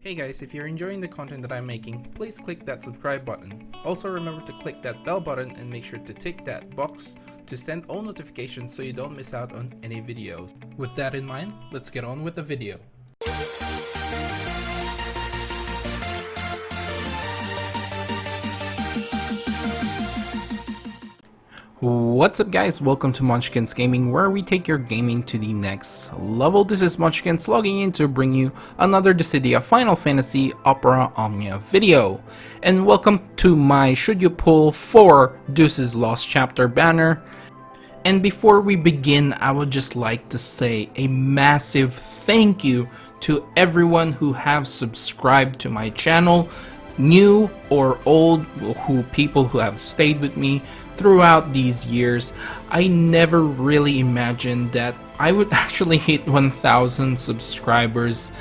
Hey guys, if you're enjoying the content that I'm making, please click that subscribe button. Also remember to click that bell button and make sure to tick that box to send all notifications so you don't miss out on any videos. With that in mind, let's get on with the video. What's up guys, welcome to Munchkins Gaming, where we take your gaming to the next level. This is Munchkins logging in to bring you another Dissidia Final Fantasy Opera Omnia video. And welcome to my Should You Pull for Deuce's Lost Chapter banner. And before we begin, I would just like to say a massive thank you to everyone who have subscribed to my channel, new or old, people who have stayed with me throughout these years. I never really imagined that I would actually hit 1,000 subscribers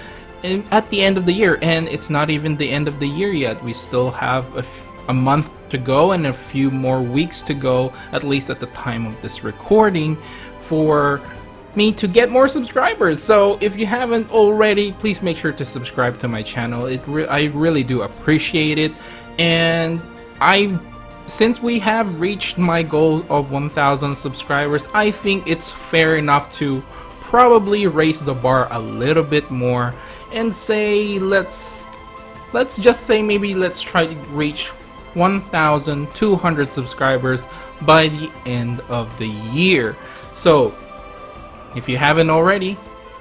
at the end of the year, and it's not even the end of the year yet. We still have a month to go and a few more weeks to go, at least at the time of this recording, for me to get more subscribers. So if you haven't already, please make sure to subscribe to my channel. I really do appreciate it. And since we have reached my goal of 1,000 subscribers, I think it's fair enough to probably raise the bar a little bit more and say let's just say maybe let's try to reach 1,200 subscribers by the end of the year. So if you haven't already,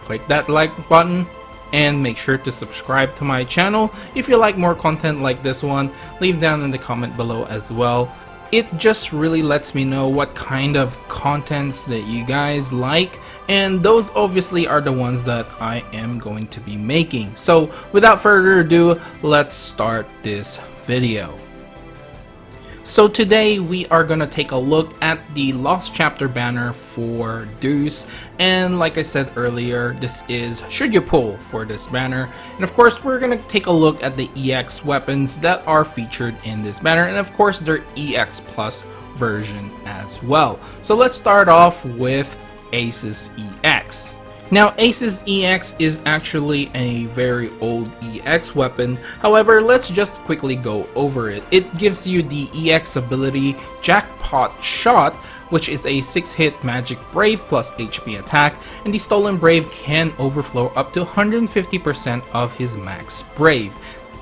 click that like button and make sure to subscribe to my channel. If you like more content like this one, leave down in the comment below as well. It just really lets me know what kind of contents that you guys like, and those obviously are the ones that I am going to be making. So without further ado, let's start this video. So today we are going to take a look at the Lost Chapter banner for Deuce, and like I said earlier, this is Should You Pull for this banner. And of course we're going to take a look at the EX weapons that are featured in this banner, and of course their EX Plus version as well. So let's start off with Ace's EX. Now, Ace's EX is actually a very old EX weapon. However, let's just quickly go over it. It gives you the EX ability Jackpot Shot, which is a 6-hit magic brave plus HP attack, and the stolen brave can overflow up to 150% of his max brave.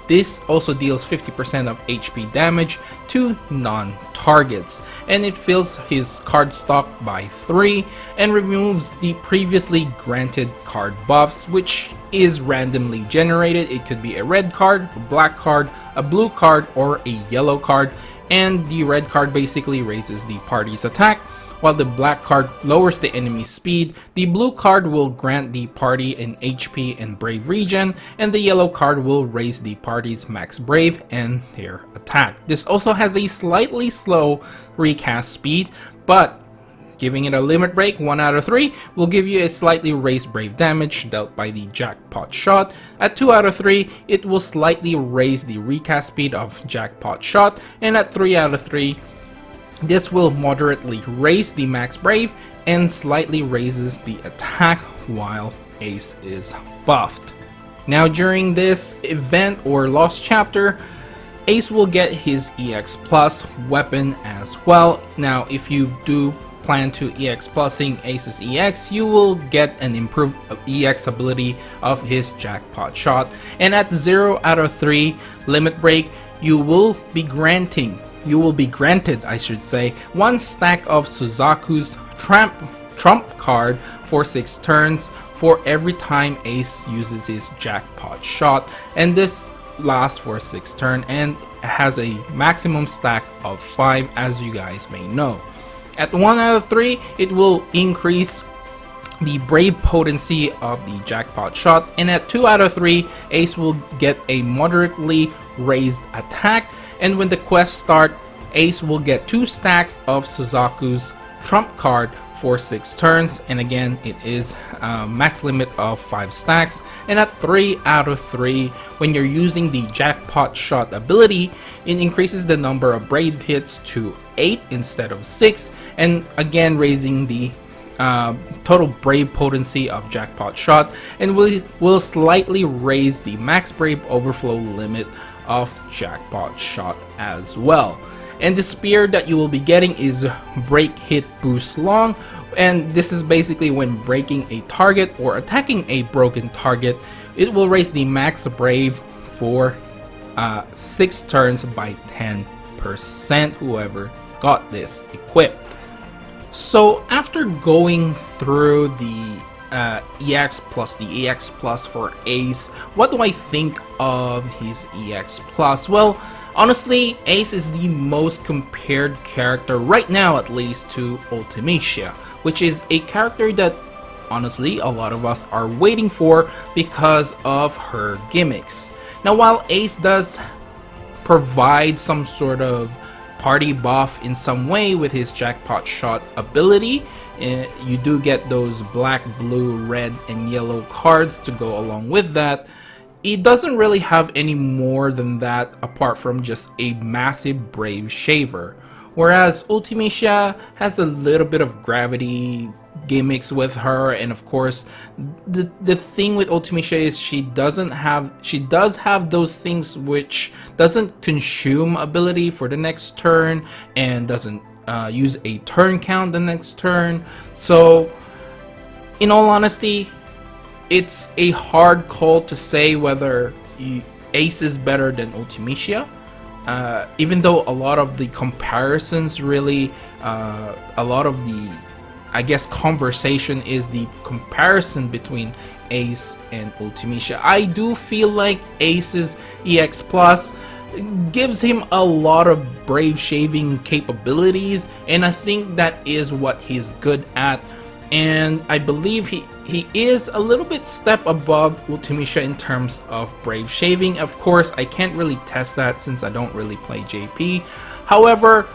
This also deals 50% of HP damage to non-targets, and it fills his card stock by 3 and removes the previously granted card buffs, which is randomly generated. It could be a red card, a black card, a blue card, or a yellow card, and the red card basically raises the party's attack, while the black card lowers the enemy's speed. The blue card will grant the party an HP and brave regen, and the yellow card will raise the party's max brave and their attack. This also has a slightly slow recast speed, but giving it a limit break 1 out of 3 will give you a slightly raised brave damage dealt by the Jackpot Shot. At 2 out of 3, it will slightly raise the recast speed of Jackpot Shot, and at 3 out of 3, this will moderately raise the max brave and slightly raises the attack while Ace is buffed. Now during this event or Lost Chapter, Ace will get his EX Plus weapon as well. Now if you do plan to EX Plusing Ace's EX, you will get an improved EX ability of his Jackpot Shot. And at 0 out of 3 limit break, you will be granted, I should say, 1 stack of Suzaku's trump card for 6 turns for every time Ace uses his Jackpot Shot, and this lasts for 6 turns and has a maximum stack of 5, as you guys may know. At 1 out of 3, it will increase the brave potency of the Jackpot Shot, and at 2 out of 3, Ace will get a moderately raised attack, and when the quest starts, Ace will get 2 stacks of Suzaku's trump card for 6 turns, and again it is a max limit of 5 stacks. And at 3 out of 3, when you're using the Jackpot Shot ability, it increases the number of brave hits to 8 instead of 6, and again raising the total brave potency of Jackpot Shot, and will slightly raise the max brave overflow limit of Jackpot Shot as well. And the spear that you will be getting is Break Hit Boost Long, and this is basically when breaking a target or attacking a broken target, it will raise the max brave for 6 turns by 10%, whoever's got this equipped. So after going through the EX plus the EX plus for Ace, what do I think of his EX plus? Well, honestly, Ace is the most compared character right now, at least, to Ultimecia, which is a character that honestly a lot of us are waiting for because of her gimmicks. Now, while Ace does provide some sort of party buff in some way with his Jackpot Shot ability, you do get those black, blue, red, and yellow cards to go along with that. It doesn't really have any more than that apart from just a massive Brave Shaver. Whereas Ultimecia has a little bit of gravity gimmicks with her, and of course the thing with Ultimecia is she does have those things which doesn't consume ability for the next turn and doesn't use a turn count the next turn. So in all honesty, it's a hard call to say whether Ace is better than Ultimecia, even though a lot of the comparisons really a lot of the, I guess, conversation is the comparison between Ace and Ultimecia. I do feel like Ace's EX Plus gives him a lot of brave shaving capabilities, and I think that is what he's good at, and I believe he is a little bit step above Ultimecia in terms of brave shaving. Of course, I can't really test that since I don't really play JP. However,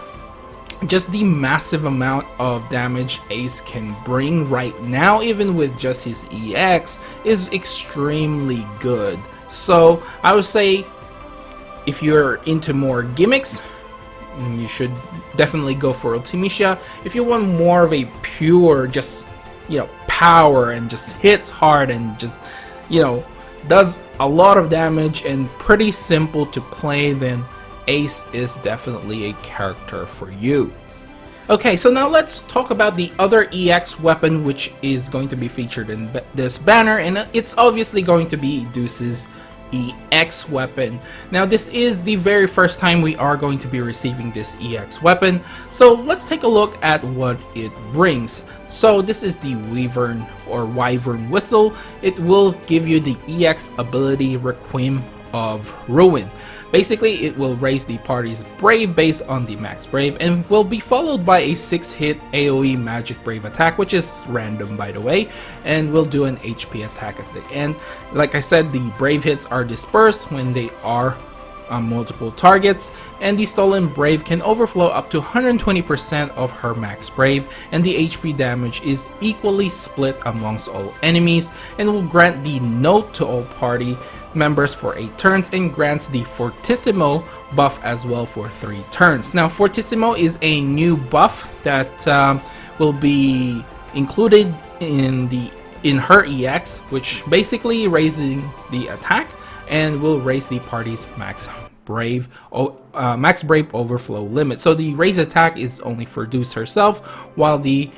just the massive amount of damage Ace can bring right now, even with just his EX, is extremely good. So I would say if you're into more gimmicks, you should definitely go for Ultimecia. If you want more of a pure, just, you know, power and just hits hard and just, you know, does a lot of damage and pretty simple to play, then Ace is definitely a character for you. Okay, so now let's talk about the other EX weapon which is going to be featured in this banner, and it's obviously going to be Deuce's EX weapon. Now, this is the very first time we are going to be receiving this EX weapon, so let's take a look at what it brings. So this is the Wyvern Whistle. It will give you the EX ability Requiem of Ruin. Basically, it will raise the party's Brave based on the max Brave, and will be followed by a 6-hit AoE magic Brave attack, which is random by the way, and will do an HP attack at the end. Like I said, the Brave hits are dispersed when they are on multiple targets, and the Stolen Brave can overflow up to 120% of her max Brave, and the HP damage is equally split amongst all enemies, and will grant the Note to all party members for 8 turns, and grants the Fortissimo buff as well for 3 turns. Now, Fortissimo is a new buff that will be included in her EX, which basically raising the attack and will raise the party's max Brave overflow limit. So the raise attack is only for Deuce herself, while the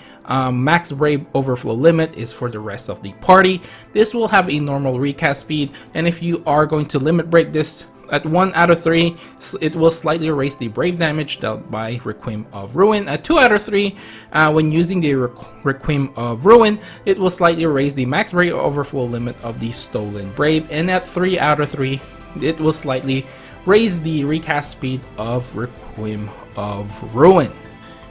max Brave overflow limit is for the rest of the party. This will have a normal recast speed, and if you are going to limit break this at 1 out of 3, it will slightly raise the Brave damage dealt by Requiem of Ruin. At 2 out of 3, when using the Requiem of Ruin, it will slightly raise the max Brave overflow limit of the Stolen Brave, and at 3 out of 3, it will slightly raise the recast speed of Requiem of Ruin.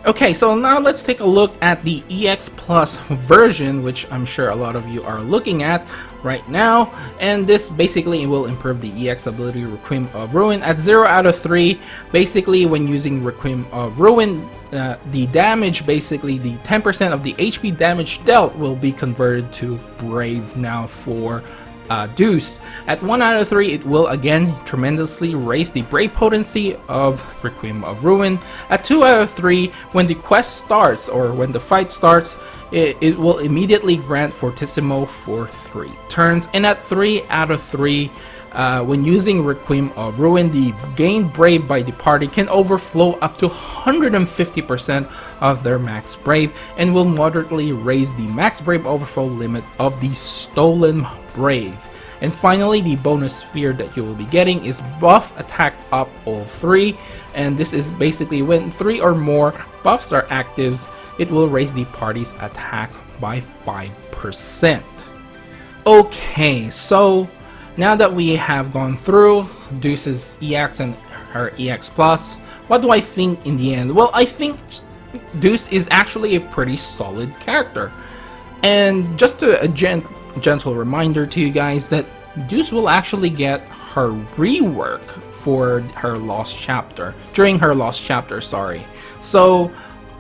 Okay, so now let's take a look at the EX Plus version, which I'm sure a lot of you are looking at right now, and this basically will improve the EX ability Requiem of Ruin. At 0 out of 3, basically when using Requiem of Ruin, the damage, basically the 10% of the HP damage dealt will be converted to Brave now for Deuce. At 1 out of 3, it will again tremendously raise the brave potency of Requiem of Ruin. At 2 out of 3, when the quest starts or when the fight starts, it will immediately grant Fortissimo for 3 turns. And at 3 out of 3, when using Requiem of Ruin, the gain brave by the party can overflow up to 150% of their max brave and will moderately raise the max brave overflow limit of the stolen brave. And finally, the bonus sphere that you will be getting is buff attack up all 3, and this is basically when 3 or more buffs are actives, it will raise the party's attack by 5%. Okay, so now that we have gone through Deuce's EX and her EX Plus, what do I think in the end? Well, I think Deuce is actually a pretty solid character. And just a gentle reminder to you guys that Deuce will actually get her rework for her lost chapter, during her lost chapter, sorry. So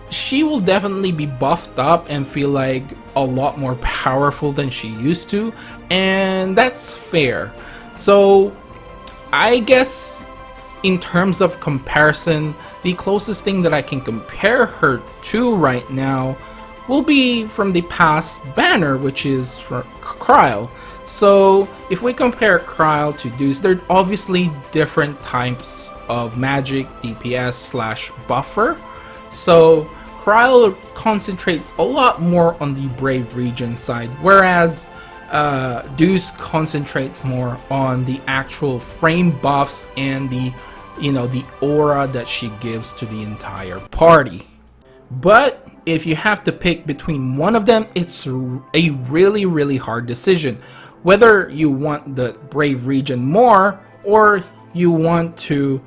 she will definitely be buffed up and feel like a lot more powerful than she used to, and that's fair. So I guess in terms of comparison, the closest thing that I can compare her to right now will be from the past banner, which is for Kryle. So if we compare Kryle to Deuce, they're obviously different types of magic DPS slash buffer. So Kryle concentrates a lot more on the brave region side, whereas Deuce concentrates more on the actual frame buffs and the aura that she gives to the entire party. But if you have to pick between one of them, it's a really hard decision. Whether you want the brave region more or you want to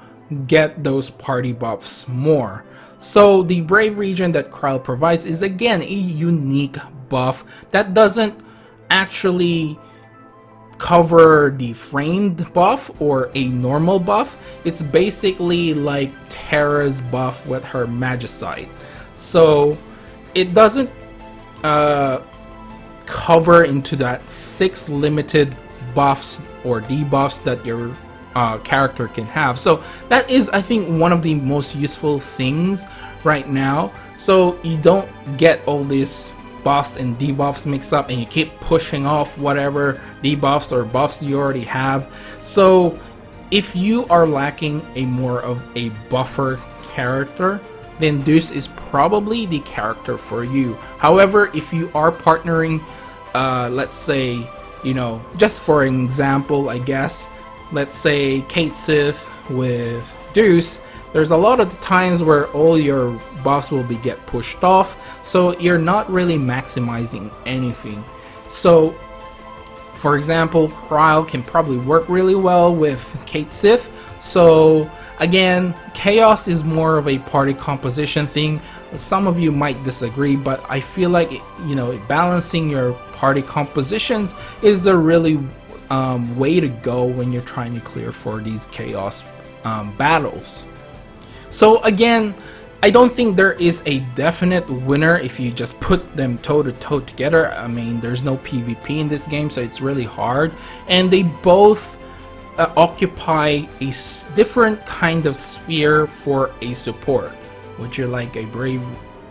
get those party buffs more. So the brave region that Kryle provides is again a unique buff that doesn't actually cover the framed buff or a normal buff. It's basically like Terra's buff with her Magicite. So it doesn't cover into that 6 limited buffs or debuffs that your character can have. So that is, I think, one of the most useful things right now. So you don't get all these buffs and debuffs mixed up and you keep pushing off whatever debuffs or buffs you already have. So if you are lacking a more of a buffer character, then Deuce is probably the character for you. However, if you are partnering, let's say, just for an example, I guess, let's say Kate Sith with Deuce, there's a lot of the times where all your buffs will get pushed off, so you're not really maximizing anything. So, for example, Kryle can probably work really well with Kate Sith. So again, chaos is more of a party composition thing. Some of you might disagree, but I feel like balancing your party compositions is the really way to go when you're trying to clear for these chaos battles. So again, I don't think there is a definite winner if you just put them toe to toe together. I mean, there's no PvP in this game, so it's really hard, and they both occupy a different kind of sphere for a support. Would you like a brave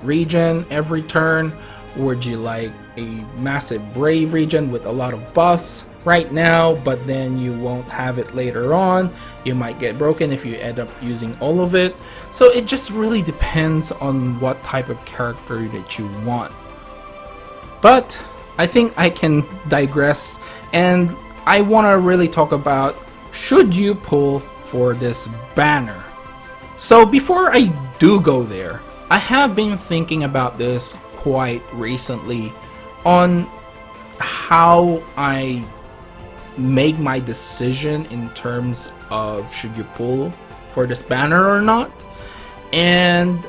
region every turn? Would you like a massive brave region with a lot of buffs right now, but then you won't have it later on? You might get broken if you end up using all of it. So it just really depends on what type of character that you want. But I think I can digress, and I want to really talk about, should you pull for this banner? So before I do go there, I have been thinking about this quite recently on how I make my decision in terms of should you pull for this banner or not. And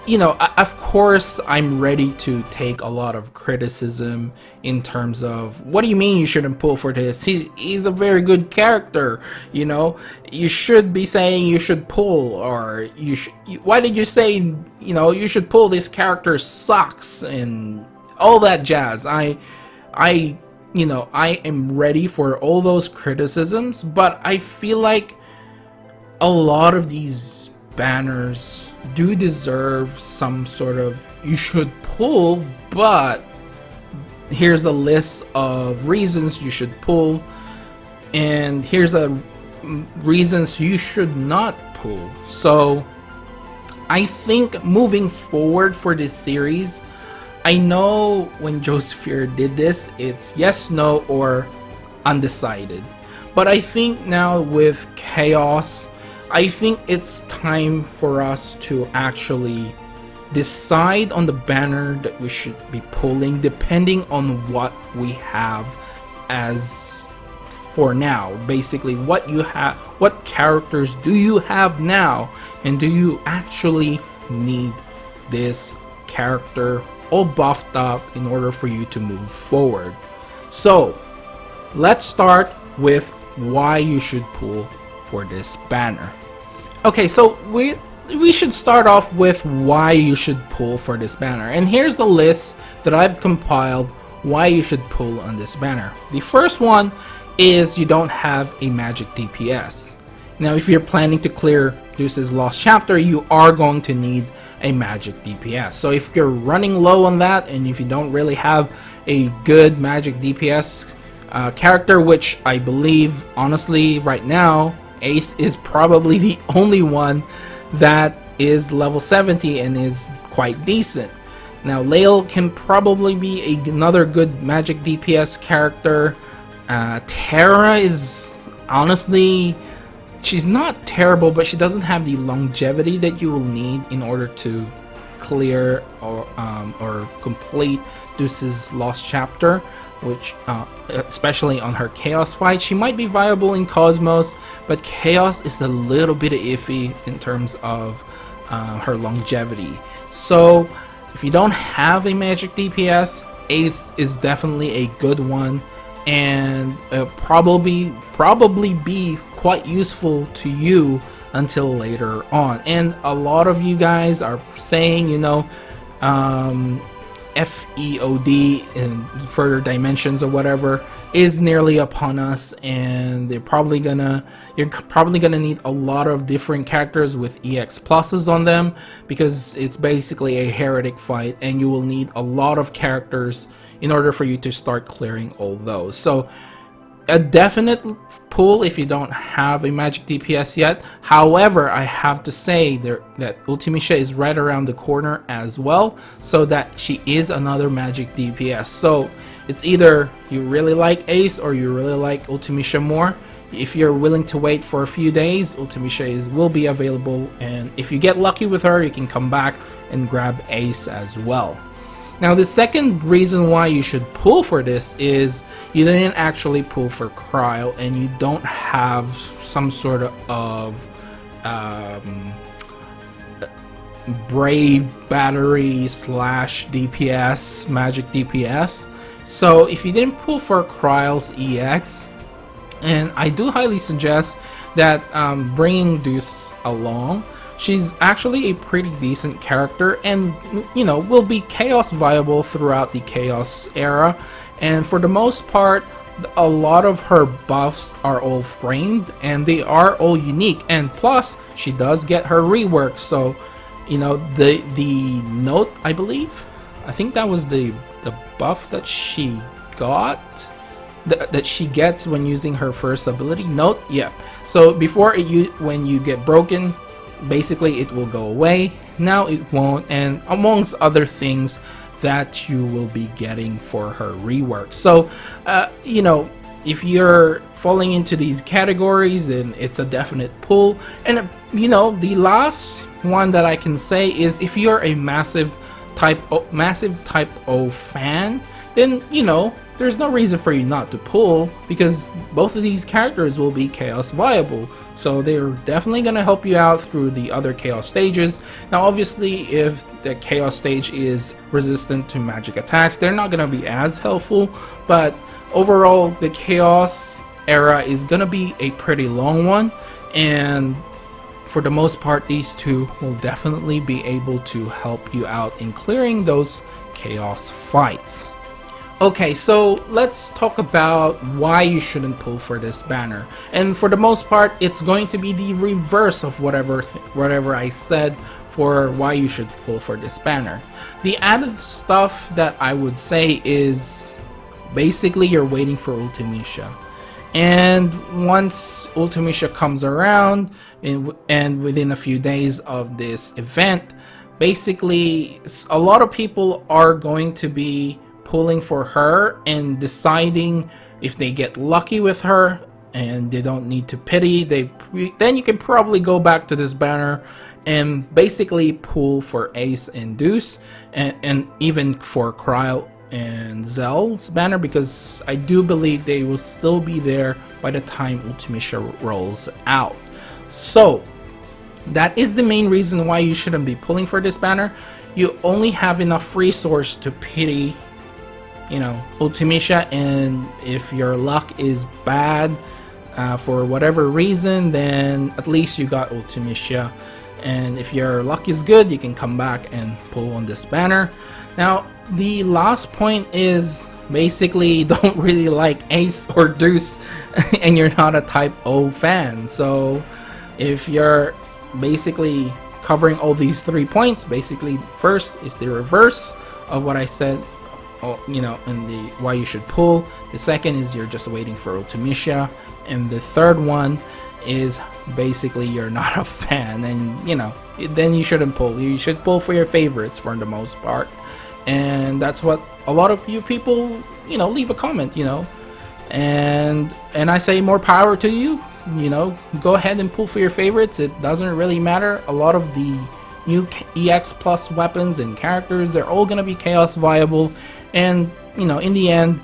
of course I'm ready to take a lot of criticism in terms of, what do you mean you shouldn't pull for this? He's a very good character, you should be saying you should pull, or why did you say you should pull, this character sucks and all that jazz. I you know, I am ready for all those criticisms, but I feel like a lot of these banners do deserve some sort of you should pull, but here's a list of reasons you should pull, and here's a reasons you should not pull. So I think moving forward for this series, I know when Joseph did this, it's yes, no, or undecided. But I think now with Chaos, I think it's time for us to actually decide on the banner that we should be pulling depending on what we have as for now. Basically, what you have, what characters do you have now, and do you actually need this character all buffed up in order for you to move forward. So let's start with why you should pull for this banner. Okay, so we should start off with why you should pull for this banner, and here's the list that I've compiled why you should pull on this banner. The first one is you don't have a magic DPS. Now if you're planning to clear Deuce's Lost Chapter, you are going to need a magic DPS. So if you're running low on that, and if you don't really have a good magic DPS character, which I believe honestly right now Ace is probably the only one that is level 70 and is quite decent. Now Lael can probably be another good magic DPS character. Terra is honestly, she's not terrible, but she doesn't have the longevity that you will need in order to clear or complete Deuce's Lost Chapter, which especially on her Chaos fight. She might be viable in Cosmos, but Chaos is a little bit iffy in terms of her longevity. So if you don't have a magic DPS, Ace is definitely a good one, and probably be quite useful to you until later on. And a lot of you guys are saying, you know, FEOD in further dimensions or whatever is nearly upon us, and you're probably gonna need a lot of different characters with EX pluses on them, because it's basically a heretic fight, and you will need a lot of characters in order for you to start clearing all those. So a definite pull if you don't have a magic DPS yet. However, I have to say that Ultimisha is right around the corner as well, so that she is another magic DPS. So it's either you really like Ace or you really like Ultimisha more. If you're willing to wait for a few days, Ultimisha will be available, and if you get lucky with her, you can come back and grab Ace as well. Now the second reason why you should pull for this is you didn't actually pull for Cryle, and you don't have some sort of Brave Battery / DPS, magic DPS. So if you didn't pull for Cryle's EX, and I do highly suggest that bringing Deuce along. She's actually a pretty decent character, and you know, will be Chaos viable throughout the Chaos era, and for the most part a lot of her buffs are all framed and they are all unique, and plus she does get her rework. So you know, the note, I think that was the buff that she got, that she gets when using her first ability, note. Yeah, so before when you get broken, basically it will go away. Now it won't, and amongst other things that you will be getting for her rework. So you know, if you're falling into these categories, then it's a definite pull. And you know, the last one that I can say is if you're a massive type O fan, then you know, there's no reason for you not to pull, because both of these characters will be Chaos viable. So they're definitely going to help you out through the other Chaos stages. Now obviously if the Chaos stage is resistant to magic attacks, they're not going to be as helpful, but overall the Chaos era is going to be a pretty long one, and for the most part these two will definitely be able to help you out in clearing those Chaos fights. Okay, so let's talk about why you shouldn't pull for this banner. And for the most part, it's going to be the reverse of whatever I said for why you should pull for this banner. The added stuff that I would say is basically you're waiting for Ultimecia. And once Ultimecia comes around and within a few days of this event, basically a lot of people are going to be pulling for her and deciding if they get lucky with her and they don't need to pity, then you can probably go back to this banner and basically pull for Ace and Deuce and even for Kryle and Zell's banner, because I do believe they will still be there by the time Ultimecia rolls out. So that is the main reason why you shouldn't be pulling for this banner. You only have enough resource to pity, you know, Ultimecia, and if your luck is bad for whatever reason, then at least you got Ultimecia. And if your luck is good, you can come back and pull on this banner. Now, the last point is basically don't really like Ace or Deuce and you're not a type O fan. So if you're basically covering all these 3 points, basically first is the reverse of what I said, you know, in the why you should pull. The second is you're just waiting for Ultimecia, and the third one is basically you're not a fan, and you know, then you shouldn't pull. You should pull for your favorites for the most part, and that's what a lot of you people, you know, leave a comment, you know, and I say more power to you. You know, go ahead and pull for your favorites. It doesn't really matter. A lot of the new EX plus weapons and characters, they're all gonna be chaos viable, and you know, in the end,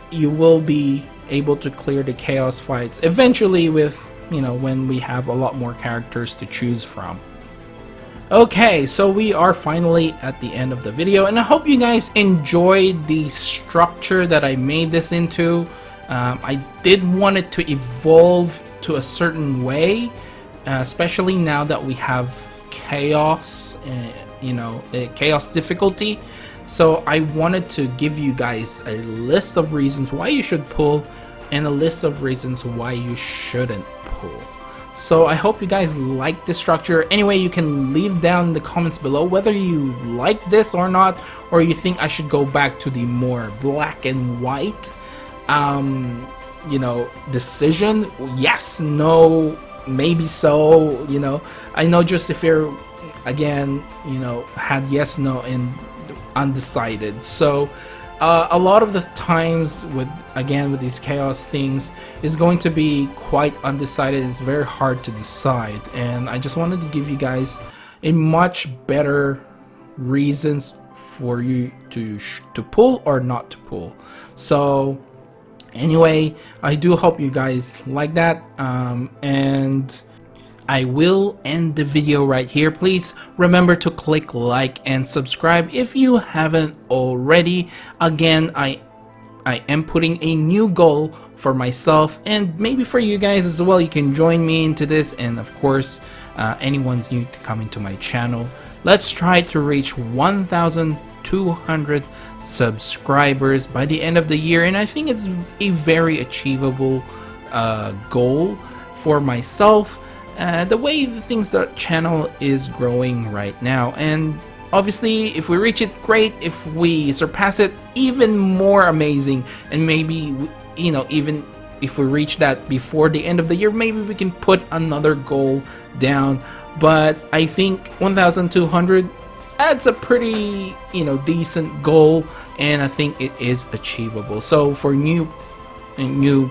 you will be able to clear the chaos fights eventually with, you know, when we have a lot more characters to choose from. Okay, so we are finally at the end of the video, and I hope you guys enjoyed the structure that I made this into. I did want it to evolve to a certain way, especially now that we have chaos, you know, chaos difficulty. So I wanted to give you guys a list of reasons why you should pull and a list of reasons why you shouldn't pull. So I hope you guys like this structure. Anyway, you can leave down in the comments below whether you like this or not, or you think I should go back to the more black and white you know, decision. Yes, no, maybe so, you know. I know just if you're, again, you know, had yes, no, and undecided. So a lot of the times with these chaos things is going to be quite undecided. It's very hard to decide, and I just wanted to give you guys a much better reasons for you to pull or not to pull. So anyway, I do hope you guys like that, and I will end the video right here. Please remember to click like and subscribe if you haven't already. Again, I am putting a new goal for myself and maybe for you guys as well. You can join me into this, and of course anyone's new to coming to my channel. Let's try to reach 1,200 subscribers by the end of the year, and I think it's a very achievable goal for myself. The way the channel is growing right now, and obviously if we reach it, great. If we surpass it, even more amazing. And maybe, you know, even if we reach that before the end of the year, maybe we can put another goal down. But I think 1,200 that's a pretty, you know, decent goal, and I think it is achievable. So for new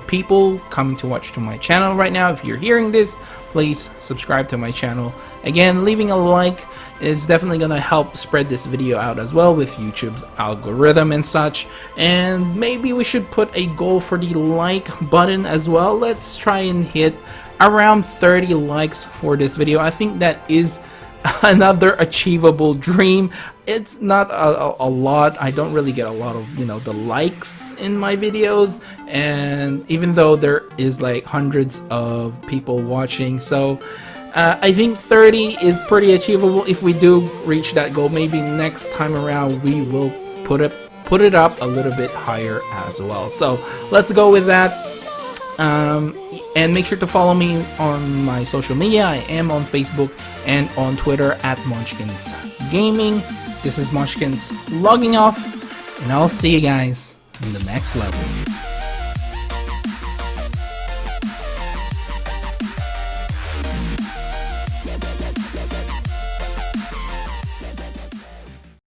people coming to watch to my channel right now, if you're hearing this, please subscribe to my channel. Again, leaving a like is definitely gonna help spread this video out as well with YouTube's algorithm and such. And maybe we should put a goal for the like button as well. Let's try and hit around 30 likes for this video. I think that is another achievable dream. It's not a lot. I don't really get a lot of, you know, the likes in my videos, and even though there is like hundreds of people watching, so I think 30 is pretty achievable. If we do reach that goal, maybe next time around we will put put it up a little bit higher as well. So let's go with that. And make sure to follow me on my social media. I am on Facebook and on Twitter at Munchkins Gaming. This is Munchkins logging off, and I'll see you guys in the next level.